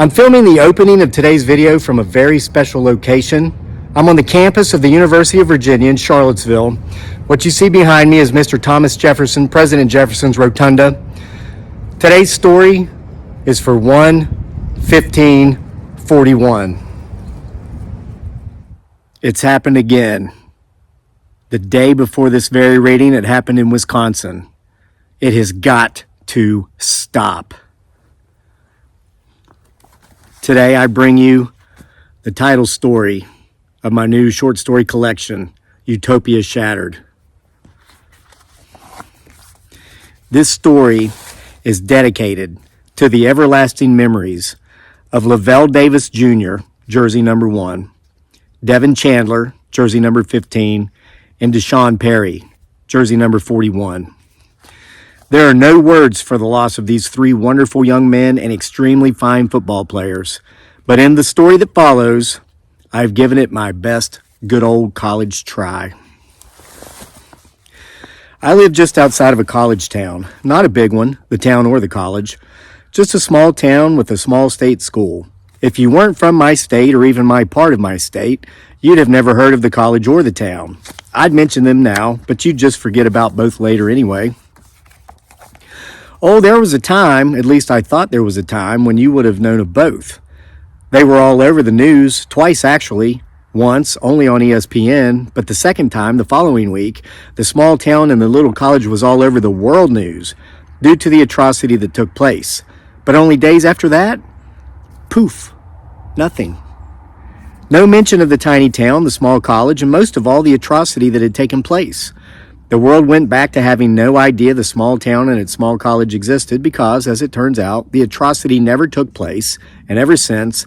I'm filming the opening of today's video from a very special location. I'm on the campus of the University of Virginia in Charlottesville. What you see behind me is Mr. Thomas Jefferson, President Jefferson's Rotunda. Today's story is for 1/15/41. It's happened again. The day before this very reading, it happened in Wisconsin. It has got to stop. Today I bring you the title story of my new short story collection, Utopia Shattered. This story is dedicated to the everlasting memories of Lavelle Davis Jr., jersey number 1, Devin Chandler, jersey number 15, and Deshaun Perry, jersey number 41. There are no words for the loss of these 3 wonderful young men and extremely fine football players, but in the story that follows, I've given it my best good old college try. I live just outside of a college town, not a big one, the town or the college, just a small town with a small state school. If you weren't from my state or even my part of my state, you'd have never heard of the college or the town. I'd mention them now, but you'd just forget about both later anyway. Oh, there was a time, at least I thought there was a time, when you would have known of both. They were all over the news, twice actually. Once, only on ESPN, but the second time, the following week, the small town and the little college was all over the world news due to the atrocity that took place. But only days after that, poof, nothing. No mention of the tiny town, the small college, and most of all, the atrocity that had taken place. The world went back to having no idea the small town and its small college existed because, as it turns out, the atrocity never took place, and ever since,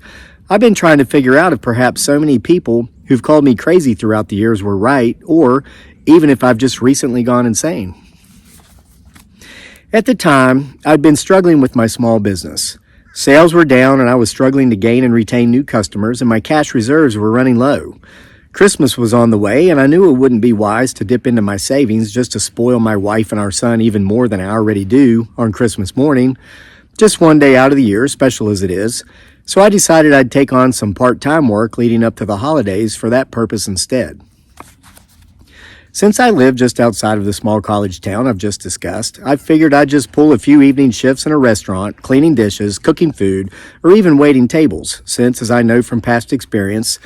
I've been trying to figure out if perhaps so many people who've called me crazy throughout the years were right, or even if I've just recently gone insane. At the time, I'd been struggling with my small business. Sales were down and I was struggling to gain and retain new customers, and my cash reserves were running low. Christmas was on the way, and I knew it wouldn't be wise to dip into my savings just to spoil my wife and our son even more than I already do on Christmas morning, just one day out of the year, special as it is. So I decided I'd take on some part-time work leading up to the holidays for that purpose instead. Since I live just outside of the small college town I've just discussed, I figured I'd just pull a few evening shifts in a restaurant, cleaning dishes, cooking food, or even waiting tables, since, as I know from past experience,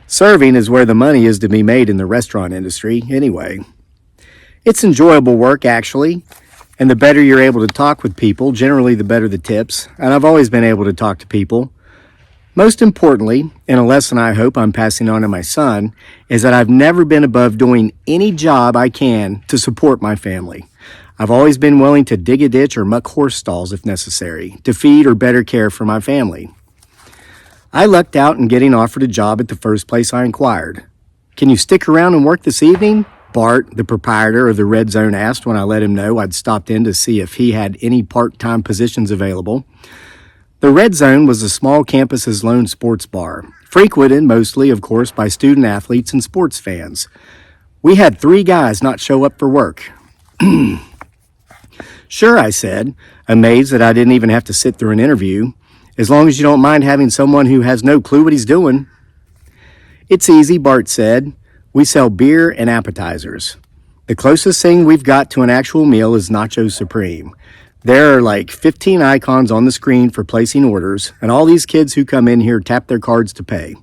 serving is where the money is to be made in the restaurant industry anyway. It's enjoyable work, actually, and the better you're able to talk with people, generally the better the tips, and I've always been able to talk to people. Most importantly, and a lesson I hope I'm passing on to my son, is that I've never been above doing any job I can to support my family. I've always been willing to dig a ditch or muck horse stalls if necessary, to feed or better care for my family. I lucked out in getting offered a job at the first place I inquired. "Can you stick around and work this evening?" Bart, the proprietor of the Red Zone, asked when I let him know I'd stopped in to see if he had any part-time positions available. The Red Zone was the small campus's lone sports bar, frequented mostly, of course, by student athletes and sports fans. We had 3 guys not show up for work. "Sure," I said, amazed that I didn't even have to sit through an interview. "As long as you don't mind having someone who has no clue what he's doing." "It's easy," Bart said. "We sell beer and appetizers. The closest thing we've got to an actual meal is Nacho Supreme. There are like 15 icons on the screen for placing orders, and all these kids who come in here tap their cards to pay.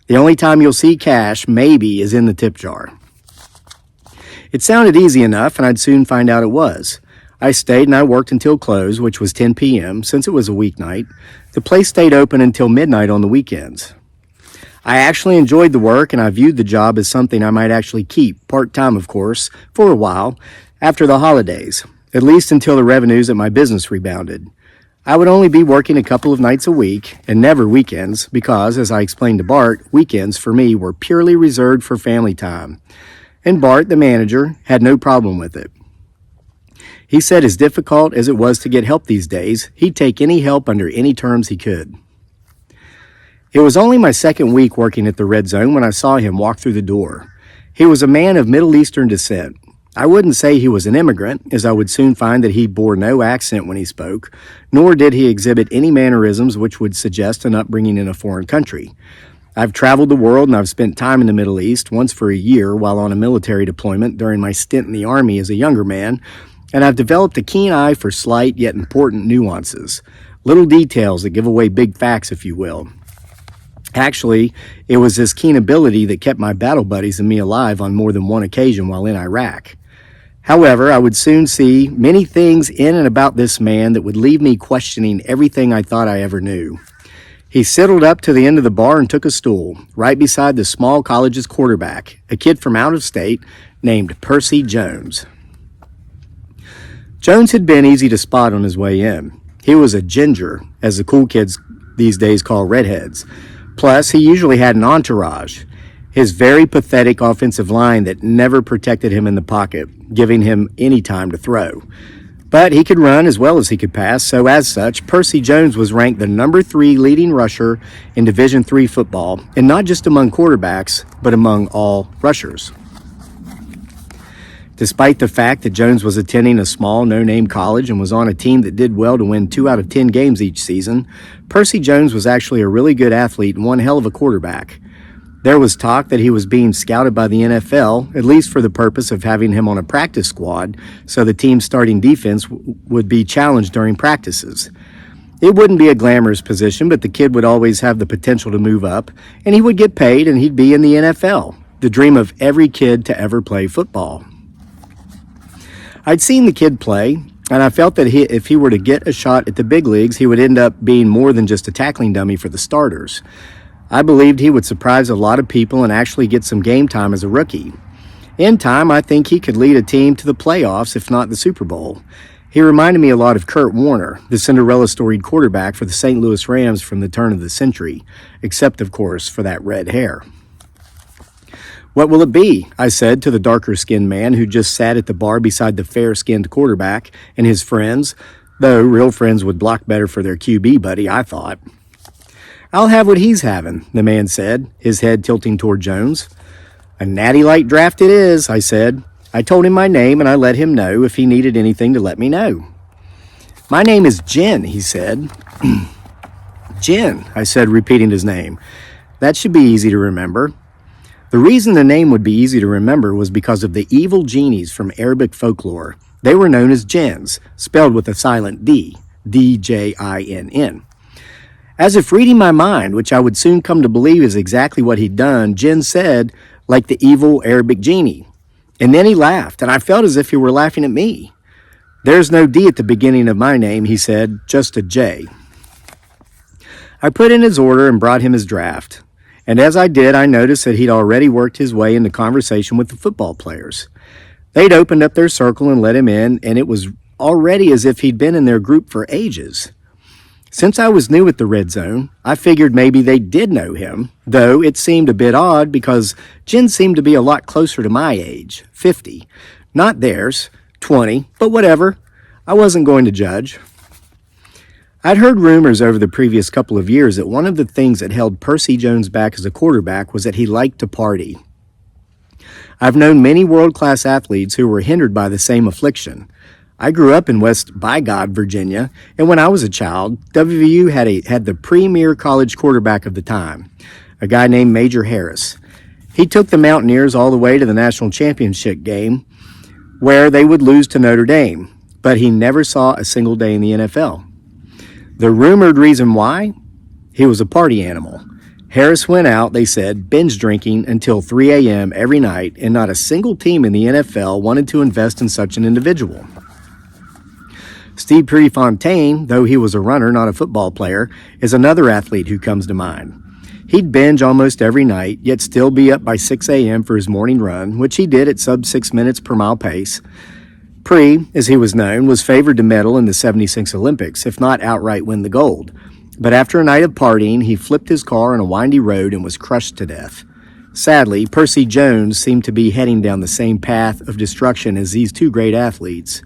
The only time you'll see cash, maybe, is in the tip jar." It sounded easy enough, and I'd soon find out it was. I stayed and I worked until close, which was 10 p.m., since it was a weeknight. The place stayed open until midnight on the weekends. I actually enjoyed the work, and I viewed the job as something I might actually keep, part-time of course, for a while, after the holidays, at least until the revenues at my business rebounded. I would only be working a couple of nights a week, and never weekends, because, as I explained to Bart, weekends for me were purely reserved for family time. And Bart, the manager, had no problem with it. He said as difficult as it was to get help these days, he'd take any help under any terms he could. It was only my second week working at the Red Zone when I saw him walk through the door. He was a man of Middle Eastern descent, I wouldn't say he was an immigrant, as I would soon find that he bore no accent when he spoke, nor did he exhibit any mannerisms which would suggest an upbringing in a foreign country. I've traveled the world and I've spent time in the Middle East, once for a year while on a military deployment during my stint in the Army as a younger man, and I've developed a keen eye for slight yet important nuances, little details that give away big facts, if you will. Actually, it was this keen ability that kept my battle buddies and me alive on more than one occasion while in Iraq. However, I would soon see many things in and about this man that would leave me questioning everything I thought I ever knew. He sidled up to the end of the bar and took a stool, right beside the small college's quarterback, a kid from out of state named Percy Jones. Jones had been easy to spot on his way in. He was a ginger, as the cool kids these days call redheads. Plus, he usually had an entourage, his very pathetic offensive line that never protected him in the pocket, giving him any time to throw. But he could run as well as he could pass, so as such, Percy Jones was ranked the number 3 leading rusher in Division III football, and not just among quarterbacks, but among all rushers. Despite the fact that Jones was attending a small, no-name college and was on a team that did well to win 2 out of 10 games each season, Percy Jones was actually a really good athlete and one hell of a quarterback. There was talk that he was being scouted by the NFL, at least for the purpose of having him on a practice squad, so the team's starting defense would be challenged during practices. It wouldn't be a glamorous position, but the kid would always have the potential to move up, and he would get paid and he'd be in the NFL, the dream of every kid to ever play football. I'd seen the kid play, and I felt that if he were to get a shot at the big leagues, he would end up being more than just a tackling dummy for the starters. I believed he would surprise a lot of people and actually get some game time as a rookie. In time, I think he could lead a team to the playoffs, if not the Super Bowl. He reminded me a lot of Kurt Warner, the Cinderella storied quarterback for the St. Louis Rams from the turn of the century, except, of course, for that red hair. "What will it be?" I said to the darker-skinned man who just sat at the bar beside the fair-skinned quarterback and his friends, though real friends would block better for their QB buddy, I thought. "I'll have what he's having," the man said, his head tilting toward Jones. "A natty light draft it is," I said. I told him my name and I let him know if he needed anything to let me know. "My name is Jen," he said. "Jen," I said, repeating his name. "That should be easy to remember." The reason the name would be easy to remember was because of the evil genies from Arabic folklore. They were known as jinns, spelled with a silent D, D-J-I-N-N. As if reading my mind, which I would soon come to believe is exactly what he'd done, Jen said, like the evil Arabic genie. And then he laughed, and I felt as if he were laughing at me. "There's no D at the beginning of my name," he said, "just a J." I put in his order and brought him his draft. And as I did, I noticed that he'd already worked his way into conversation with the football players. They'd opened up their circle and let him in, and it was already as if he'd been in their group for ages. Since I was new at the Red Zone, I figured maybe they did know him, though it seemed a bit odd because Jen seemed to be a lot closer to my age, 50. Not theirs, 20, but whatever. I wasn't going to judge. I'd heard rumors over the previous couple of years that one of the things that held Percy Jones back as a quarterback was that he liked to party. I've known many world-class athletes who were hindered by the same affliction. I grew up in West Bygod, Virginia, and when I was a child, WVU had the premier college quarterback of the time, a guy named Major Harris. He took the Mountaineers all the way to the national championship game, where they would lose to Notre Dame, but he never saw a single day in the NFL. The rumored reason why? He was a party animal. Harris went out, they said, binge drinking until 3 a.m. every night, and not a single team in the NFL wanted to invest in such an individual. Steve Prefontaine, though he was a runner, not a football player, is another athlete who comes to mind. He'd binge almost every night, yet still be up by 6 a.m. for his morning run, which he did at sub 6 minutes per mile pace. Pre, as he was known, was favored to medal in the '76 Olympics, if not outright win the gold. But after a night of partying, he flipped his car on a windy road and was crushed to death. Sadly, Percy Jones seemed to be heading down the same path of destruction as these two great athletes.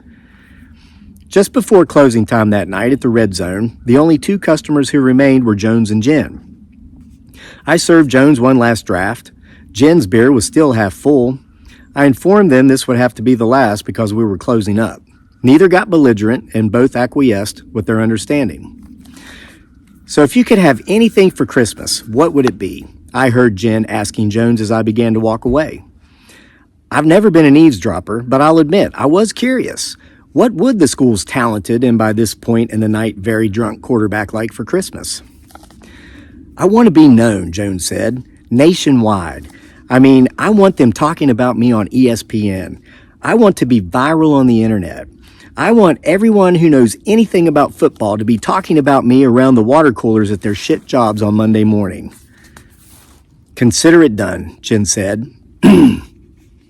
Just before closing time that night at the Red Zone, the only two customers who remained were Jones and Jen. I served Jones one last draft. Jen's beer was still half full. I informed them this would have to be the last because we were closing up. Neither got belligerent and both acquiesced with their understanding. So if you could have anything for Christmas, what would it be? I heard Jen asking Jones as I began to walk away. I've never been an eavesdropper, but I'll admit I was curious. What would the school's talented and by this point in the night very drunk quarterback like for Christmas? I want to be known, Jones said, nationwide. I want them talking about me on ESPN. I want to be viral on the internet. I want everyone who knows anything about football to be talking about me around the water coolers at their shit jobs on Monday morning. Consider it done, Jen said.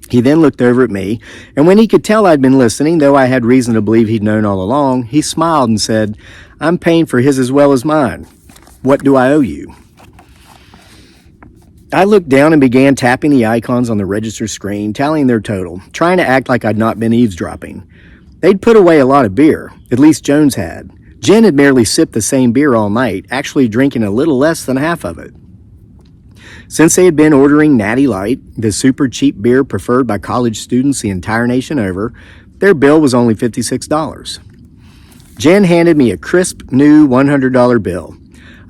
He then looked over at me, and when he could tell I'd been listening, though I had reason to believe he'd known all along, he smiled and said, I'm paying for his as well as mine. What do I owe you? I looked down and began tapping the icons on the register screen, tallying their total, trying to act like I'd not been eavesdropping. They'd put away a lot of beer, at least Jones had. Jen had merely sipped the same beer all night, actually drinking a little less than half of it. Since they had been ordering Natty Light, the super cheap beer preferred by college students the entire nation over, their bill was only $56. Jen handed me a crisp, new $100 bill.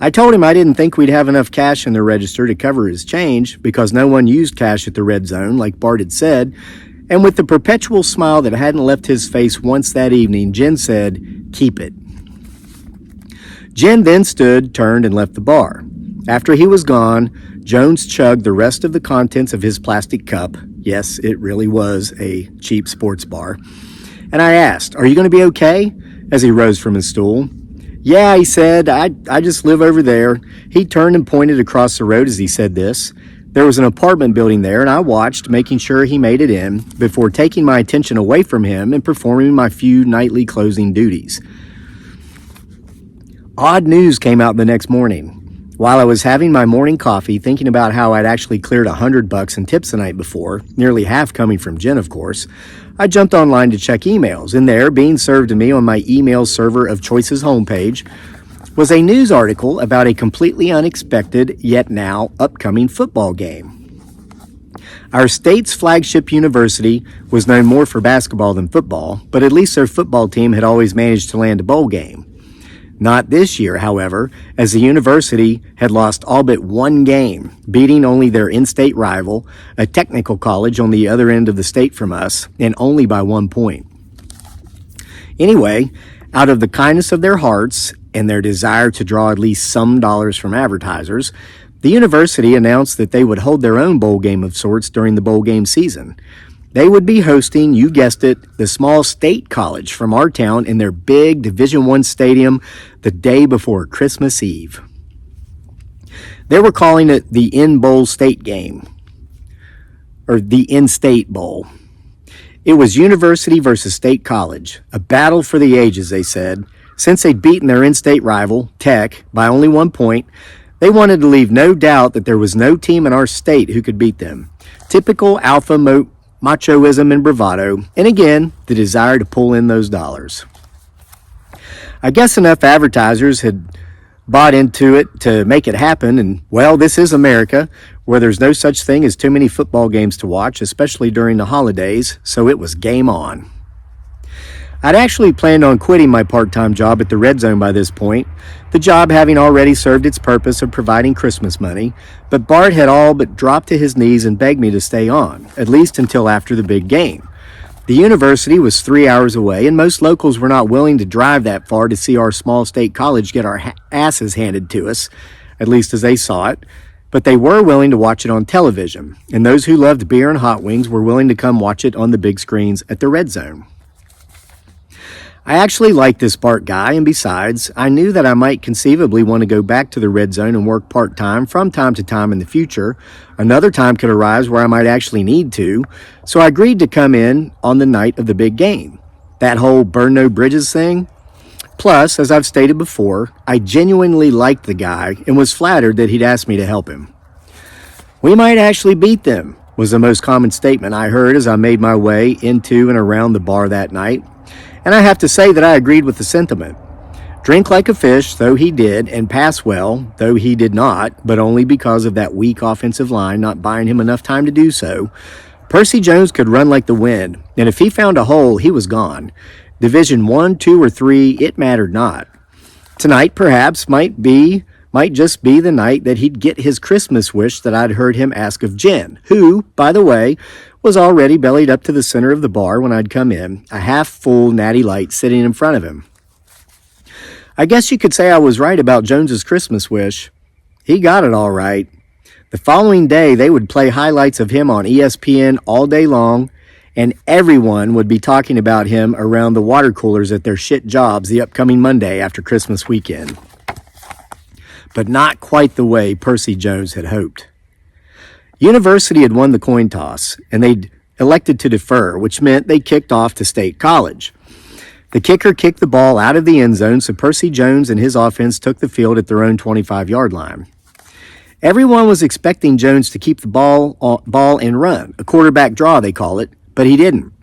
I told him I didn't think we'd have enough cash in the register to cover his change because no one used cash at the red zone, like Bart had said, and with the perpetual smile that hadn't left his face once that evening, Jen said, keep it. Jen then stood, turned, and left the bar. After he was gone, Jones chugged the rest of the contents of his plastic cup. Yes, it really was a cheap sports bar. And I asked, are you going to be okay? As he rose from his stool. Yeah, he said, I just live over there. He turned and pointed across the road as he said this. There was an apartment building there, and I watched, making sure he made it in, before taking my attention away from him and performing my few nightly closing duties. Odd news came out the next morning. While I was having my morning coffee, thinking about how I'd actually cleared $100 in tips the night before, nearly half coming from Jen, of course, I jumped online to check emails, and there, being served to me on my email server of Choice's homepage, was a news article about a completely unexpected, yet now upcoming football game. Our state's flagship university was known more for basketball than football, but at least their football team had always managed to land a bowl game. Not this year, however, as the university had lost all but one game, beating only their in-state rival, a technical college on the other end of the state from us, and only by 1 point. Anyway, out of the kindness of their hearts and their desire to draw at least some dollars from advertisers, the university announced that they would hold their own bowl game of sorts during the bowl game season. They would be hosting, you guessed it, the small state college from our town in their big Division I stadium the day before Christmas Eve. They were calling it the In-Bowl State Game, or the In-State Bowl. It was university versus state college, a battle for the ages, they said. Since they'd beaten their in-state rival, Tech, by only 1 point, they wanted to leave no doubt that there was no team in our state who could beat them. Typical alpha machoism and bravado, and again, the desire to pull in those dollars. I guess enough advertisers had bought into it to make it happen, and well, this is America, where there's no such thing as too many football games to watch, especially during the holidays, so it was game on. I'd actually planned on quitting my part-time job at the Red Zone by this point, the job having already served its purpose of providing Christmas money, but Bart had all but dropped to his knees and begged me to stay on, at least until after the big game. The university was 3 hours away, and most locals were not willing to drive that far to see our small state college get our asses handed to us, at least as they saw it, but they were willing to watch it on television, and those who loved beer and hot wings were willing to come watch it on the big screens at the Red Zone. I actually liked this Bart guy, and besides, I knew that I might conceivably want to go back to the Red Zone and work part-time from time to time in the future. Another time could arise where I might actually need to, so I agreed to come in on the night of the big game. That whole burn no bridges thing? Plus, as I've stated before, I genuinely liked the guy and was flattered that he'd asked me to help him. We might actually beat them, was the most common statement I heard as I made my way into and around the bar that night. And I have to say that I agreed with the sentiment. Drink like a fish, though he did, and pass well, though he did not, but only because of that weak offensive line not buying him enough time to do so. Percy Jones could run like the wind, and if he found a hole, he was gone. Division 1, 2, or 3, it mattered not. Tonight, perhaps, might just be the night that he'd get his Christmas wish that I'd heard him ask of Jen, who, by the way, was already bellied up to the center of the bar when I'd come in, a half-full Natty Light sitting in front of him. I guess you could say I was right about Jones's Christmas wish. He got it all right. The following day, they would play highlights of him on ESPN all day long, and everyone would be talking about him around the water coolers at their shit jobs the upcoming Monday after Christmas weekend. But not quite the way Percy Jones had hoped. University had won the coin toss, and they'd elected to defer, which meant they kicked off to State College. The kicker kicked the ball out of the end zone, so Percy Jones and his offense took the field at their own 25-yard line. Everyone was expecting Jones to keep the ball and run, a quarterback draw they call it, but he didn't.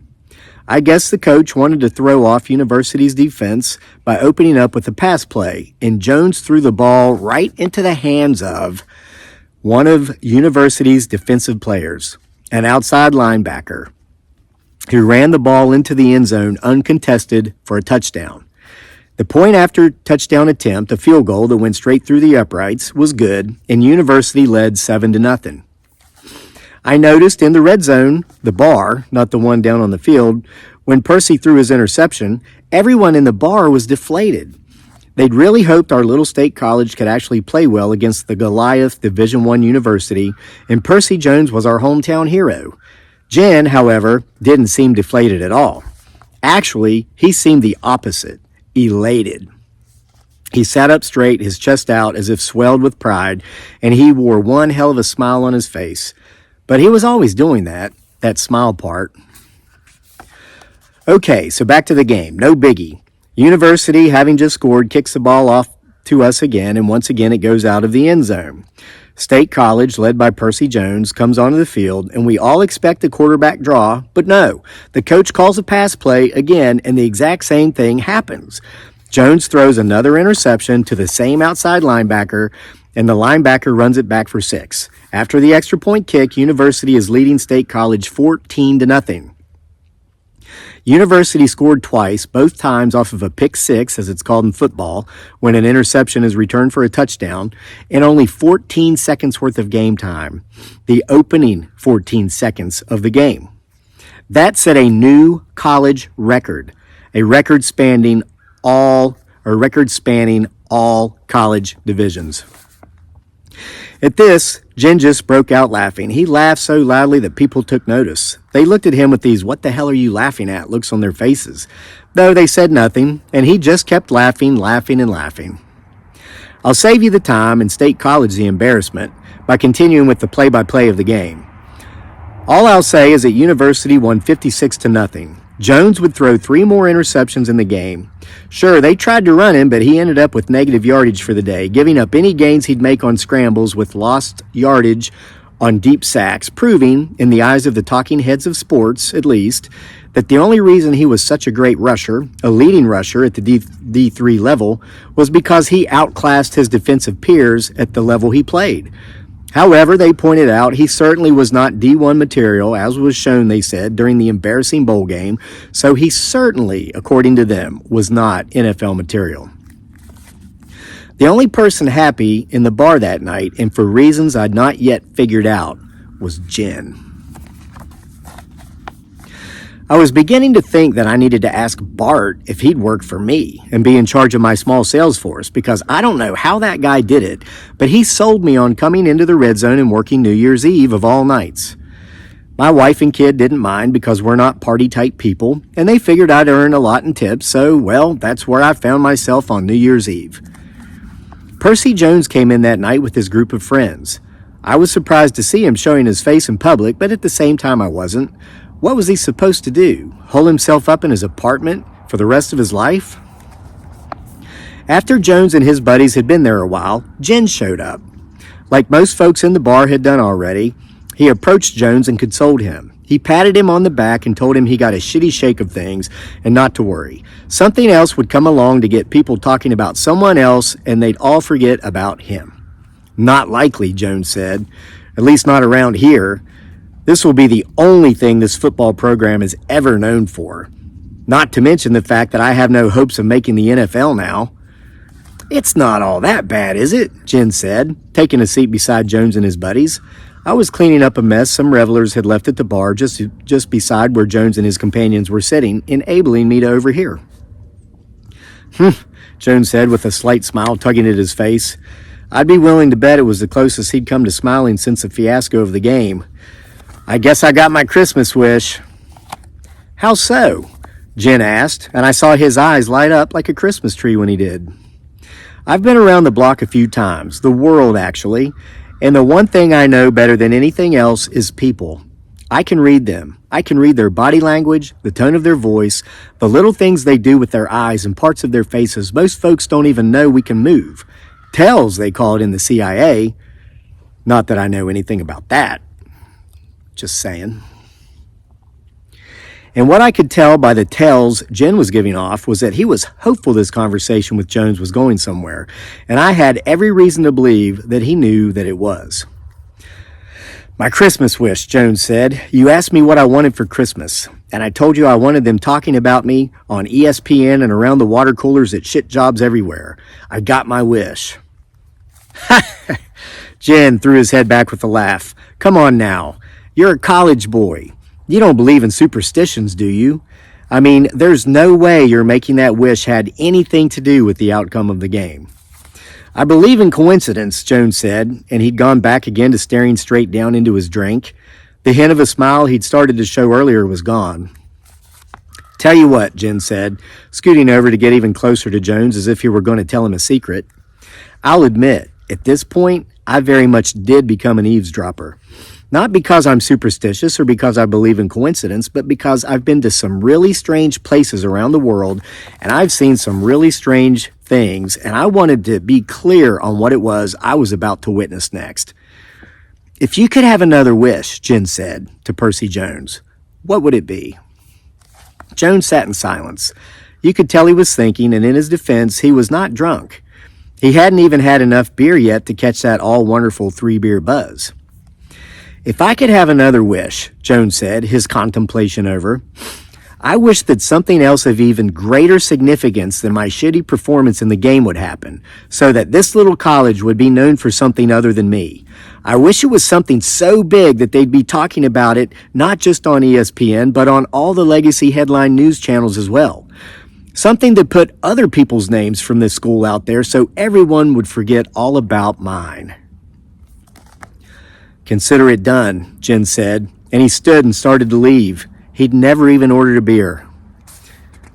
I guess the coach wanted to throw off University's defense by opening up with a pass play, and Jones threw the ball right into the hands of one of University's defensive players, an outside linebacker, who ran the ball into the end zone uncontested for a touchdown. The point after touchdown attempt, a field goal that went straight through the uprights, was good, and University led 7-0. I noticed in the red zone, the bar, not the one down on the field, when Percy threw his interception, everyone in the bar was deflated. They'd really hoped our little state college could actually play well against the Goliath Division I University, and Percy Jones was our hometown hero. Jen, however, didn't seem deflated at all. Actually, he seemed the opposite, elated. He sat up straight, his chest out as if swelled with pride, and he wore one hell of a smile on his face. But he was always doing that smile part. Okay, so back to the game. No biggie. University, having just scored, kicks the ball off to us again, and once again it goes out of the end zone. State College, led by Percy Jones, comes onto the field, and we all expect a quarterback draw, but no. The coach calls a pass play again, and the exact same thing happens. Jones throws another interception to the same outside linebacker, and the linebacker runs it back for 6. After the extra point kick, University is leading State College 14-0. University scored twice, both times off of a pick 6, as it's called in football, when an interception is returned for a touchdown, in only 14 seconds worth of game time, the opening 14 seconds of the game. That set a new college record, a record spanning all college divisions. At this, Jen just broke out laughing. He laughed so loudly that people took notice. They looked at him with these "what the hell are you laughing at" looks on their faces, though they said nothing, and he just kept laughing. I'll save you the time and State College the embarrassment by continuing with the play-by-play of the game. All I'll say is that University won 56-0. Jones would throw 3 more interceptions in the game. Sure, they tried to run him, but he ended up with negative yardage for the day, giving up any gains he'd make on scrambles with lost yardage on deep sacks, proving, in the eyes of the talking heads of sports at least, that the only reason he was such a great rusher, a leading rusher at the D3 level, was because he outclassed his defensive peers at the level he played. However, they pointed out he certainly was not D1 material, as was shown, they said, during the embarrassing bowl game, so he certainly, according to them, was not NFL material. The only person happy in the bar that night, and for reasons I'd not yet figured out, was Jen. I was beginning to think that I needed to ask Bart if he'd work for me and be in charge of my small sales force, because I don't know how that guy did it, but he sold me on coming into the red zone and working New Year's Eve of all nights. My wife and kid didn't mind because we're not party-type people, and they figured I'd earn a lot in tips, so, well, that's where I found myself on New Year's Eve. Percy Jones came in that night with his group of friends. I was surprised to see him showing his face in public, but at the same time I wasn't. What was he supposed to do? Hole himself up in his apartment for the rest of his life? After Jones and his buddies had been there a while, Jen showed up. Like most folks in the bar had done already, he approached Jones and consoled him. He patted him on the back and told him he got a shitty shake of things and not to worry. Something else would come along to get people talking about someone else, and they'd all forget about him. Not likely, Jones said. At least not around here. This will be the only thing this football program is ever known for. Not to mention the fact that I have no hopes of making the NFL now. It's not all that bad, is it? Jen said, taking a seat beside Jones and his buddies. I was cleaning up a mess some revelers had left at the bar just beside where Jones and his companions were sitting, enabling me to overhear. Jones said with a slight smile tugging at his face. I'd be willing to bet it was the closest he'd come to smiling since the fiasco of the game. I guess I got my Christmas wish. How so? Jen asked, and I saw his eyes light up like a Christmas tree when he did. I've been around the block a few times, the world actually, and the one thing I know better than anything else is people. I can read them. I can read their body language, the tone of their voice, the little things they do with their eyes and parts of their faces most folks don't even know we can move. Tells, they call it in the CIA. Not that I know anything about that. Just saying. And what I could tell by the tells Jen was giving off was that he was hopeful this conversation with Jones was going somewhere, and I had every reason to believe that he knew that it was. My Christmas wish, Jones said. You asked me what I wanted for Christmas, and I told you I wanted them talking about me on ESPN and around the water coolers at shit jobs everywhere. I got my wish. Jen threw his head back with a laugh. Come on now. You're a college boy. You don't believe in superstitions, do you? I mean, there's no way you're making that wish had anything to do with the outcome of the game. I believe in coincidence, Jones said, and he'd gone back again to staring straight down into his drink. The hint of a smile he'd started to show earlier was gone. Tell you what, Jen said, scooting over to get even closer to Jones as if he were going to tell him a secret. I'll admit, at this point, I very much did become an eavesdropper. Not because I'm superstitious or because I believe in coincidence, but because I've been to some really strange places around the world, and I've seen some really strange things, and I wanted to be clear on what it was I was about to witness next. If you could have another wish, Jen said to Percy Jones, what would it be? Jones sat in silence. You could tell he was thinking, and in his defense, he was not drunk. He hadn't even had enough beer yet to catch that all-wonderful 3-beer buzz. If I could have another wish, Jones said, his contemplation over, I wish that something else of even greater significance than my shitty performance in the game would happen, so that this little college would be known for something other than me. I wish it was something so big that they'd be talking about it not just on ESPN, but on all the legacy headline news channels as well. Something that put other people's names from this school out there so everyone would forget all about mine. Consider it done, Jen said, and he stood and started to leave. He'd never even ordered a beer.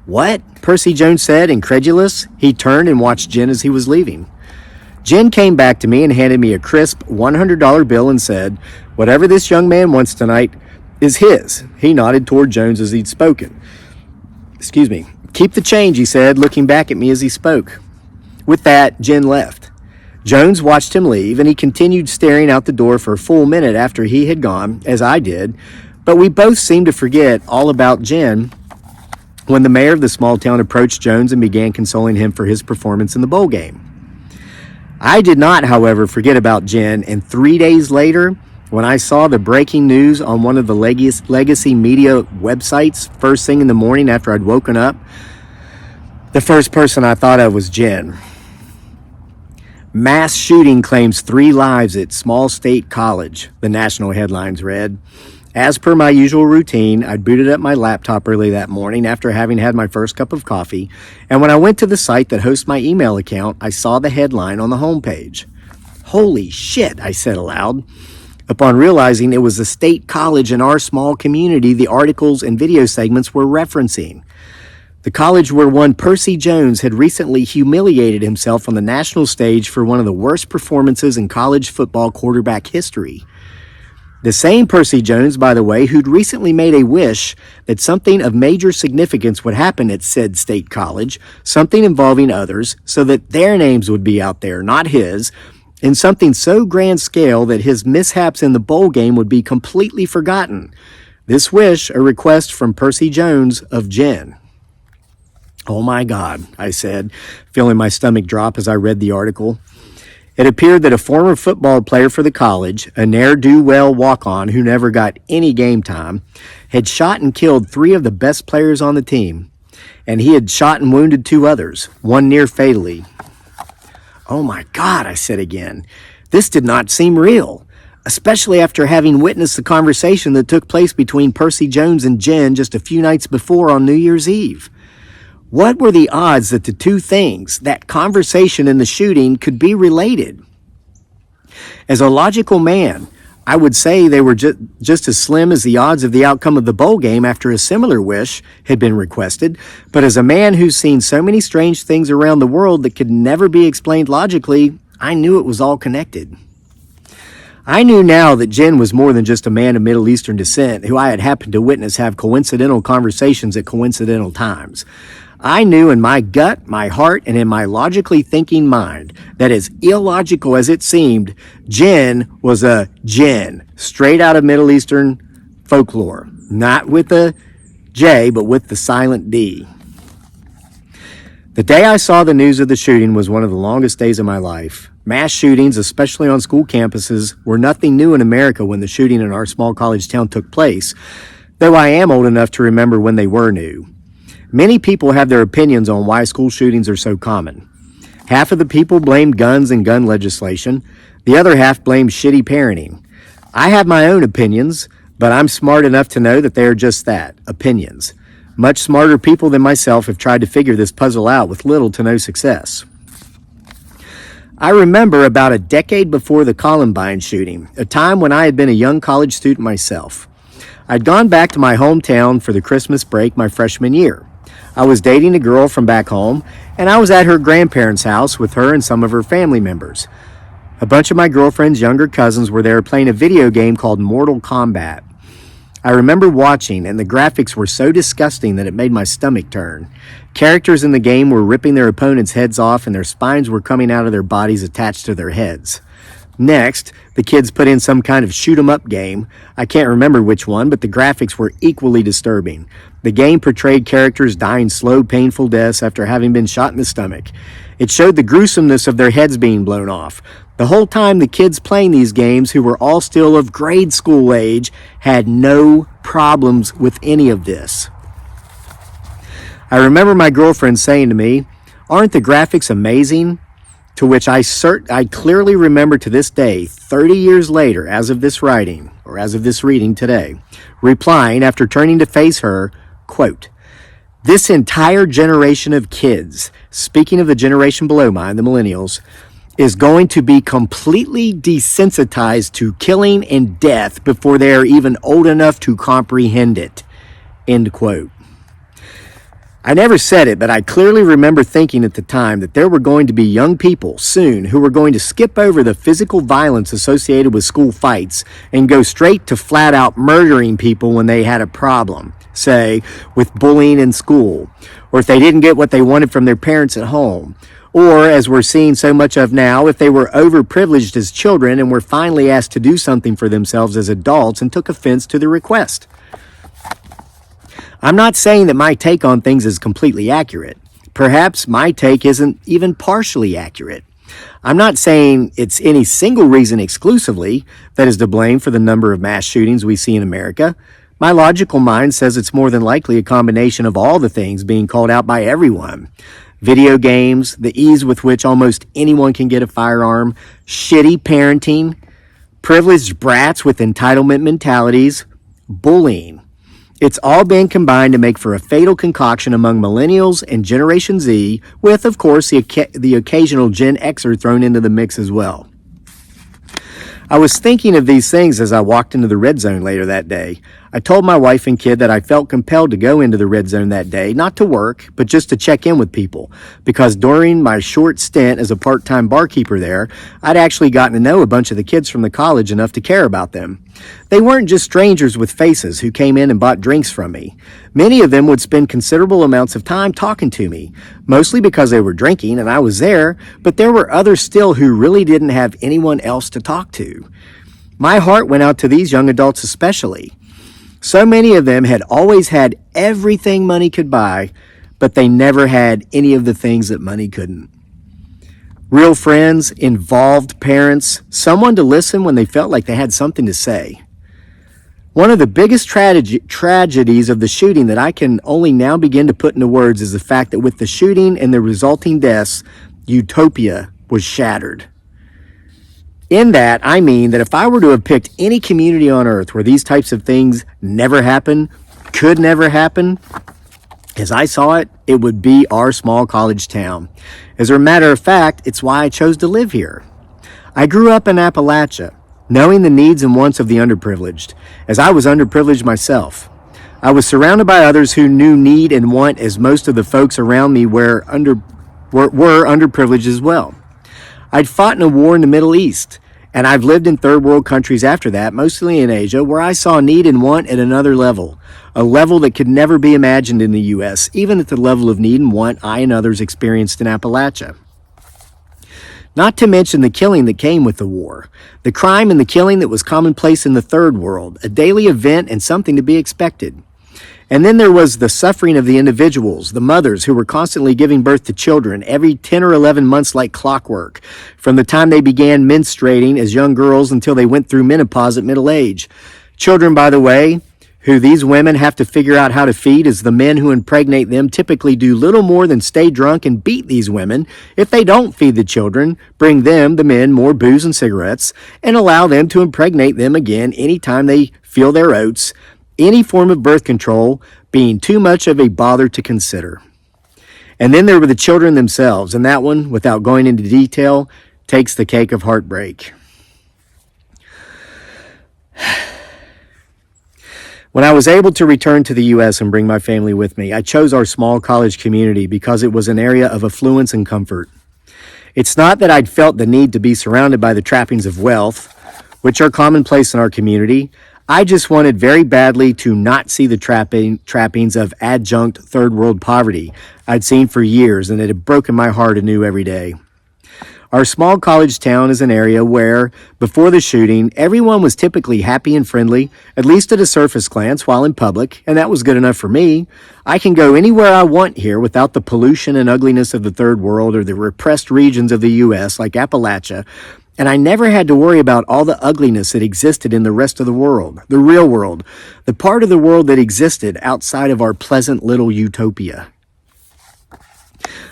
What? Percy Jones said, incredulous. He turned and watched Jen as he was leaving. Jen came back to me and handed me a crisp $100 bill and said, whatever this young man wants tonight is his. He nodded toward Jones as he'd spoken. Excuse me. Keep the change, he said, looking back at me as he spoke. With that, Jen left. Jones watched him leave, and he continued staring out the door for a full minute after he had gone, as I did, but we both seemed to forget all about Jen when the mayor of the small town approached Jones and began consoling him for his performance in the bowl game. I did not, however, forget about Jen, and 3 days later, when I saw the breaking news on one of the legacy media websites first thing in the morning after I'd woken up, the first person I thought of was Jen. Mass shooting claims 3 lives at small state college, the national headlines read. As per my usual routine, I'd booted up my laptop early that morning after having had my first cup of coffee, and when I went to the site that hosts my email account, I saw the headline on the homepage. Holy shit, I said aloud, upon realizing it was the state college in our small community the articles and video segments were referencing. The college where one Percy Jones had recently humiliated himself on the national stage for one of the worst performances in college football quarterback history. The same Percy Jones, by the way, who'd recently made a wish that something of major significance would happen at said state college, something involving others, so that their names would be out there, not his, in something so grand scale that his mishaps in the bowl game would be completely forgotten. This wish, a request from Percy Jones of Jen. Oh my God, I said, feeling my stomach drop as I read the article. It appeared that a former football player for the college, a ne'er-do-well walk-on who never got any game time, had shot and killed 3 of the best players on the team, and he had shot and wounded 2 others, one near fatally. "Oh my God," I said again. This did not seem real, especially after having witnessed the conversation that took place between Percy Jones and Jen just a few nights before on New Year's Eve. What were the odds that the 2 things, that conversation and the shooting, could be related? As a logical man, I would say they were just as slim as the odds of the outcome of the bowl game after a similar wish had been requested, but as a man who's seen so many strange things around the world that could never be explained logically, I knew it was all connected. I knew now that Jen was more than just a man of Middle Eastern descent who I had happened to witness have coincidental conversations at coincidental times. I knew in my gut, my heart, and in my logically thinking mind that as illogical as it seemed, Jen was a Jen, straight out of Middle Eastern folklore. Not with a J, but with the silent D. The day I saw the news of the shooting was one of the longest days of my life. Mass shootings, especially on school campuses, were nothing new in America when the shooting in our small college town took place, though I am old enough to remember when they were new. Many people have their opinions on why school shootings are so common. Half of the people blame guns and gun legislation. The other half blame shitty parenting. I have my own opinions, but I'm smart enough to know that they are just that, opinions. Much smarter people than myself have tried to figure this puzzle out with little to no success. I remember about a decade before the Columbine shooting, a time when I had been a young college student myself. I'd gone back to my hometown for the Christmas break my freshman year. I was dating a girl from back home, and I was at her grandparents' house with her and some of her family members. A bunch of my girlfriend's younger cousins were there playing a video game called Mortal Kombat. I remember watching, and the graphics were so disgusting that it made my stomach turn. Characters in the game were ripping their opponents' heads off, and their spines were coming out of their bodies attached to their heads. Next, the kids put in some kind of shoot-'em-up game. I can't remember which one, but the graphics were equally disturbing. The game portrayed characters dying slow, painful deaths after having been shot in the stomach. It showed the gruesomeness of their heads being blown off. The whole time the kids playing these games, who were all still of grade school age, had no problems with any of this. I remember my girlfriend saying to me, "Aren't the graphics amazing?" To which I clearly remember to this day, 30 years later, as of this writing, or as of this reading today, replying after turning to face her, quote, "This entire generation of kids," speaking of the generation below mine, the millennials, "is going to be completely desensitized to killing and death before they are even old enough to comprehend it." End quote. I never said it, but I clearly remember thinking at the time that there were going to be young people soon who were going to skip over the physical violence associated with school fights and go straight to flat out murdering people when they had a problem, say, with bullying in school, or if they didn't get what they wanted from their parents at home, or, as we're seeing so much of now, if they were overprivileged as children and were finally asked to do something for themselves as adults and took offense to the request. I'm not saying that my take on things is completely accurate. Perhaps my take isn't even partially accurate. I'm not saying it's any single reason exclusively that is to blame for the number of mass shootings we see in America. My logical mind says it's more than likely a combination of all the things being called out by everyone. Video games, the ease with which almost anyone can get a firearm, shitty parenting, privileged brats with entitlement mentalities, bullying. It's all been combined to make for a fatal concoction among millennials and Generation Z, with, of course, the occasional Gen Xer thrown into the mix as well. I was thinking of these things as I walked into the red zone later that day. I told my wife and kid that I felt compelled to go into the red zone that day, not to work, but just to check in with people, because during my short stint as a part-time barkeeper there, I'd actually gotten to know a bunch of the kids from the college enough to care about them. They weren't just strangers with faces who came in and bought drinks from me. Many of them would spend considerable amounts of time talking to me, mostly because they were drinking and I was there, but there were others still who really didn't have anyone else to talk to. My heart went out to these young adults especially. So many of them had always had everything money could buy, but they never had any of the things that money couldn't. Real friends, involved parents, someone to listen when they felt like they had something to say. One of the biggest tragedies of the shooting that I can only now begin to put into words is the fact that with the shooting and the resulting deaths, Utopia was shattered. In that, I mean that if I were to have picked any community on earth where these types of things never happen, could never happen, as I saw it, it would be our small college town. As a matter of fact, it's why I chose to live here. I grew up in Appalachia, knowing the needs and wants of the underprivileged, as I was underprivileged myself. I was surrounded by others who knew need and want as most of the folks around me were underprivileged as well. I'd fought in a war in the Middle East, and I've lived in third world countries after that, mostly in Asia, where I saw need and want at another level, a level that could never be imagined in the U.S., even at the level of need and want I and others experienced in Appalachia. Not to mention the killing that came with the war, the crime and the killing that was commonplace in the third world, a daily event and something to be expected. And then there was the suffering of the individuals, the mothers who were constantly giving birth to children every 10 or 11 months like clockwork, from the time they began menstruating as young girls until they went through menopause at middle age. Children, by the way, who these women have to figure out how to feed, as the men who impregnate them typically do little more than stay drunk and beat these women if they don't feed the children, bring them, the men, more booze and cigarettes, and allow them to impregnate them again anytime they feel their oats, any form of birth control being too much of a bother to consider. And then there were the children themselves, and that one, without going into detail, takes the cake of heartbreak. When I was able to return to the U.S. and bring my family with me, I chose our small college community because it was an area of affluence and comfort. It's not that I'd felt the need to be surrounded by the trappings of wealth, which are commonplace in our community. I just wanted very badly to not see the trappings of adjunct third world poverty I'd seen for years, and it had broken my heart anew every day. Our small college town is an area where, before the shooting, everyone was typically happy and friendly, at least at a surface glance while in public, and that was good enough for me. I can go anywhere I want here without the pollution and ugliness of the third world or the repressed regions of the U.S. like Appalachia, and I never had to worry about all the ugliness that existed in the rest of the world, the real world, the part of the world that existed outside of our pleasant little utopia.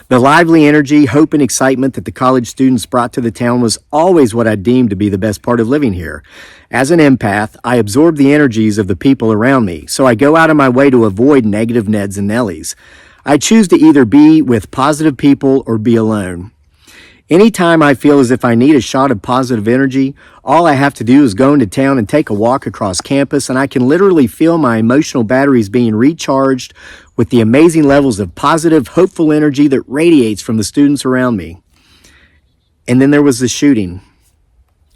The lively energy, hope, and excitement that the college students brought to the town was always what I deemed to be the best part of living here. As an empath, I absorb the energies of the people around me, so I go out of my way to avoid negative Neds and Nellies. I choose to either be with positive people or be alone. Anytime I feel as if I need a shot of positive energy, all I have to do is go into town and take a walk across campus, and I can literally feel my emotional batteries being recharged with the amazing levels of positive, hopeful energy that radiates from the students around me. And then there was the shooting,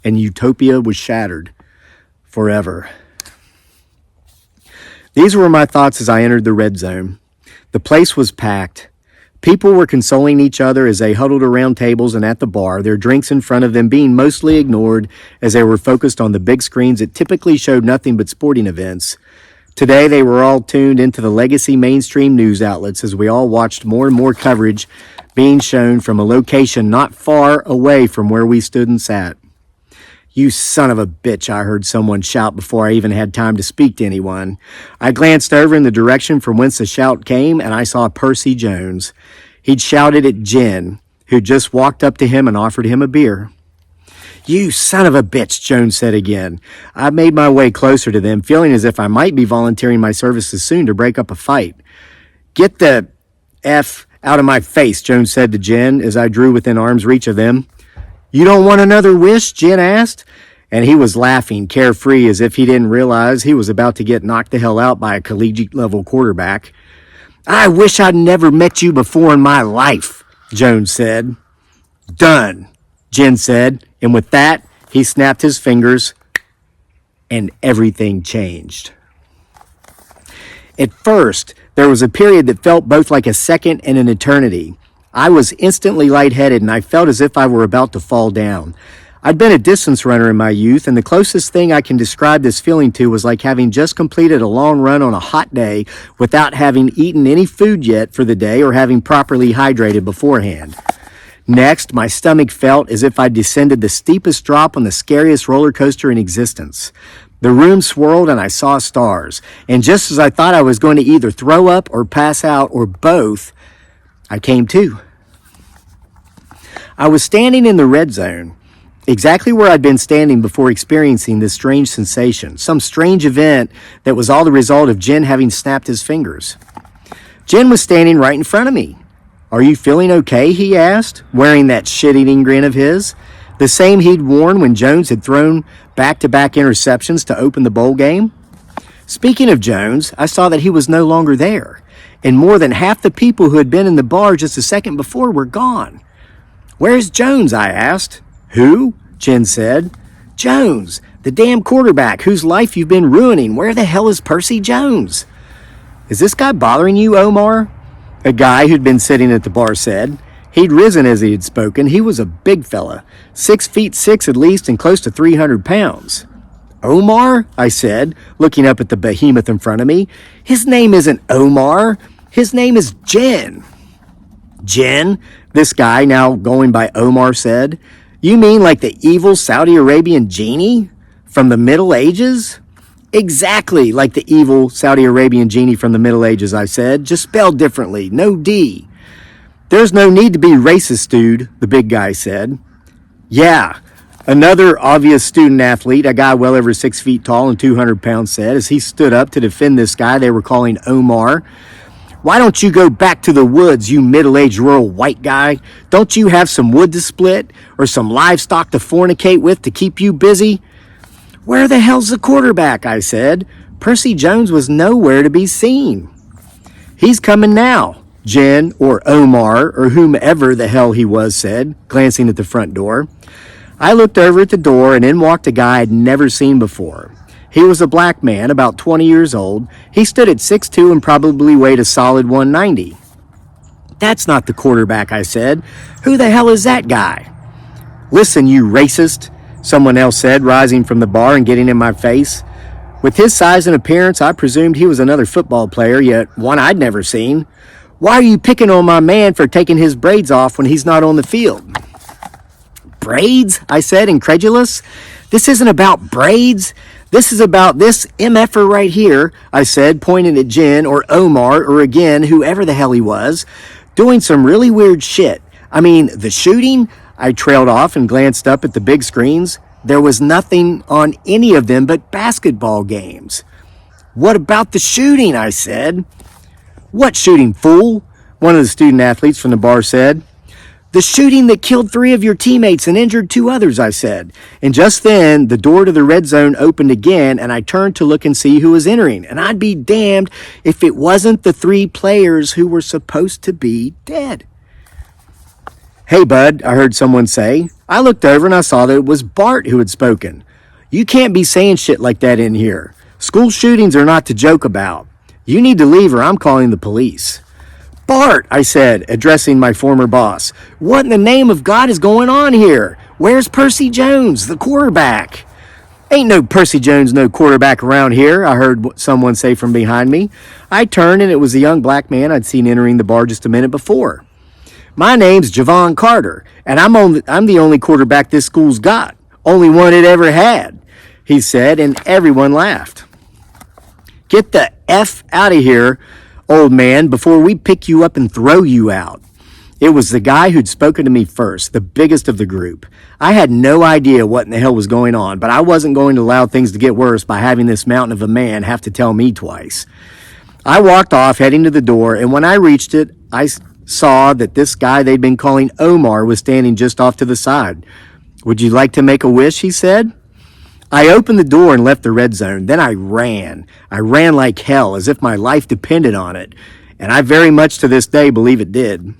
and Utopia was shattered forever. These were my thoughts as I entered the red zone. The place was packed. People were consoling each other as they huddled around tables and at the bar, their drinks in front of them being mostly ignored as they were focused on the big screens that typically showed nothing but sporting events. Today, they were all tuned into the legacy mainstream news outlets as we all watched more and more coverage being shown from a location not far away from where we stood and sat. "You son of a bitch," I heard someone shout before I even had time to speak to anyone. I glanced over in the direction from whence the shout came, and I saw Percy Jones. He'd shouted at Jen, who just walked up to him and offered him a beer. "You son of a bitch," Jones said again. I made my way closer to them, feeling as if I might be volunteering my services soon to break up a fight. "Get the F out of my face," Jones said to Jen as I drew within arm's reach of them. "You don't want another wish?" Jen asked, and he was laughing, carefree, as if he didn't realize he was about to get knocked the hell out by a collegiate-level quarterback. "I wish I'd never met you before in my life," Jones said. "Done," Jen said, and with that, he snapped his fingers, and everything changed. At first, there was a period that felt both like a second and an eternity. I was instantly lightheaded, and I felt as if I were about to fall down. I'd been a distance runner in my youth, and the closest thing I can describe this feeling to was like having just completed a long run on a hot day without having eaten any food yet for the day or having properly hydrated beforehand. Next, my stomach felt as if I'd descended the steepest drop on the scariest roller coaster in existence. The room swirled and I saw stars. And just as I thought I was going to either throw up or pass out or both, I came to. I was standing in the red zone, exactly where I'd been standing before experiencing this strange sensation, some strange event that was all the result of Jen having snapped his fingers. Jen was standing right in front of me. "Are you feeling okay?" he asked, wearing that shit-eating grin of his, the same he'd worn when Jones had thrown back-to-back interceptions to open the bowl game. Speaking of Jones, I saw that he was no longer there, and more than half the people who had been in the bar just a second before were gone. "Where's Jones?" I asked. "Who?" Jen said. "Jones, the damn quarterback whose life you've been ruining. Where the hell is Percy Jones?" "Is this guy bothering you, Omar?" a guy who'd been sitting at the bar said. He'd risen as he had spoken. He was a big fella, 6'6" at least, and close to 300 pounds. "Omar?" I said, looking up at the behemoth in front of me. "His name isn't Omar. His name is Jen." "Jen?" this guy, now going by Omar, said. "You mean like the evil Saudi Arabian genie from the Middle Ages?" "Exactly like the evil Saudi Arabian genie from the Middle Ages," I said, "just spelled differently, no D." "There's no need to be racist, dude," the big guy said. "Yeah," another obvious student athlete, a guy well over 6 feet tall and 200 pounds, said as he stood up to defend this guy they were calling Omar. "Why don't you go back to the woods, you middle-aged rural white guy? Don't you have some wood to split or some livestock to fornicate with to keep you busy?" "Where the hell's the quarterback?" I said. Percy Jones was nowhere to be seen. "He's coming now," Jen or Omar or whomever the hell he was said, glancing at the front door. I looked over at the door and in walked a guy I'd never seen before. He was a black man, about 20 years old. He stood at 6'2" and probably weighed a solid 190. "That's not the quarterback," I said. "Who the hell is that guy?" "Listen, you racist," someone else said, rising from the bar and getting in my face. With his size and appearance, I presumed he was another football player, yet one I'd never seen. "Why are you picking on my man for taking his braids off when he's not on the field?" "Braids?" I said, incredulous. "This isn't about braids. This is about this MFer right here," I said, pointing at Jen or Omar or again, whoever the hell he was, doing some really weird shit. "I mean, the shooting?" I trailed off and glanced up at the big screens. There was nothing on any of them but basketball games. "What about the shooting?" I said. "What shooting, fool?" one of the student athletes from the bar said. "The shooting that killed 3 of your teammates and injured 2 others, I said. And just then, the door to the red zone opened again, and I turned to look and see who was entering. And I'd be damned if it wasn't the 3 players who were supposed to be dead. "Hey, bud," I heard someone say. I looked over and I saw that it was Bart who had spoken. "You can't be saying shit like that in here. School shootings are not to joke about. You need to leave or I'm calling the police." "Bart," I said, addressing my former boss, "what in the name of God is going on here? Where's Percy Jones, the quarterback?" "Ain't no Percy Jones, no quarterback around here," I heard someone say from behind me. I turned and it was the young black man I'd seen entering the bar just a minute before. "My name's Javon Carter, and I'm the only quarterback this school's got. Only one it ever had," he said, and everyone laughed. "Get the F out of here, old man, before we pick you up and throw you out." It was the guy who'd spoken to me first, the biggest of the group. I had no idea what in the hell was going on, but I wasn't going to allow things to get worse by having this mountain of a man have to tell me twice. I walked off, heading to the door, and when I reached it, I saw that this guy they'd been calling Omar was standing just off to the side. "Would you like to make a wish?" he said. I opened the door and left the red zone. Then I ran. I ran like hell, as if my life depended on it. And I very much to this day believe it did.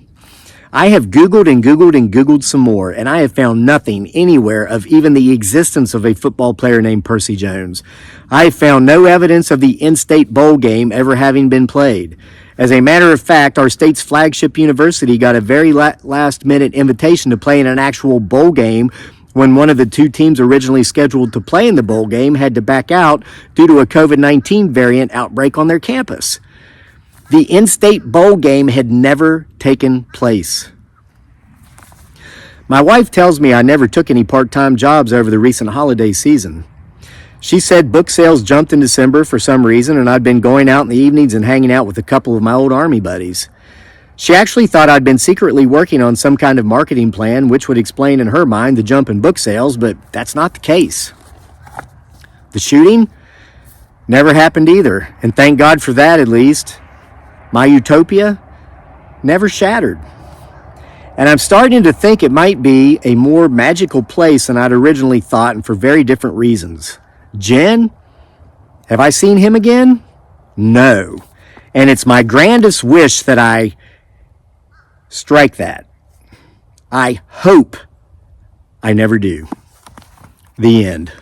I have Googled and Googled and Googled some more, and I have found nothing anywhere of even the existence of a football player named Percy Jones. I have found no evidence of the in-state bowl game ever having been played. As a matter of fact, our state's flagship university got a very last-minute invitation to play in an actual bowl game when one of the 2 teams originally scheduled to play in the bowl game had to back out due to a COVID-19 variant outbreak on their campus. The in-state bowl game had never taken place. My wife tells me I never took any part-time jobs over the recent holiday season. She said book sales jumped in December for some reason, and I'd been going out in the evenings and hanging out with a couple of my old Army buddies. She actually thought I'd been secretly working on some kind of marketing plan, which would explain in her mind the jump in book sales, but that's not the case. The shooting never happened either, and thank God for that at least. My Utopia never shattered. And I'm starting to think it might be a more magical place than I'd originally thought, and for very different reasons. Jen? Have I seen him again? No. And it's my grandest wish that I strike that. I hope I never do. The end.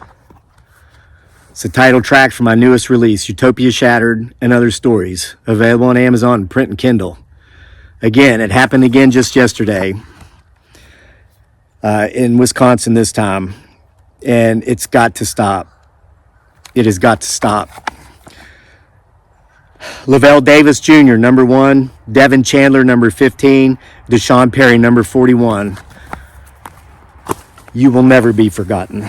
It's the title track from my newest release, Utopia Shattered and Other Stories, available on Amazon in print and Kindle. Again, it happened again just yesterday in Wisconsin this time, and it's got to stop. It has got to stop. Lavelle Davis Jr., number 1. Devin Chandler, number 15. Deshaun Perry, number 41. You will never be forgotten.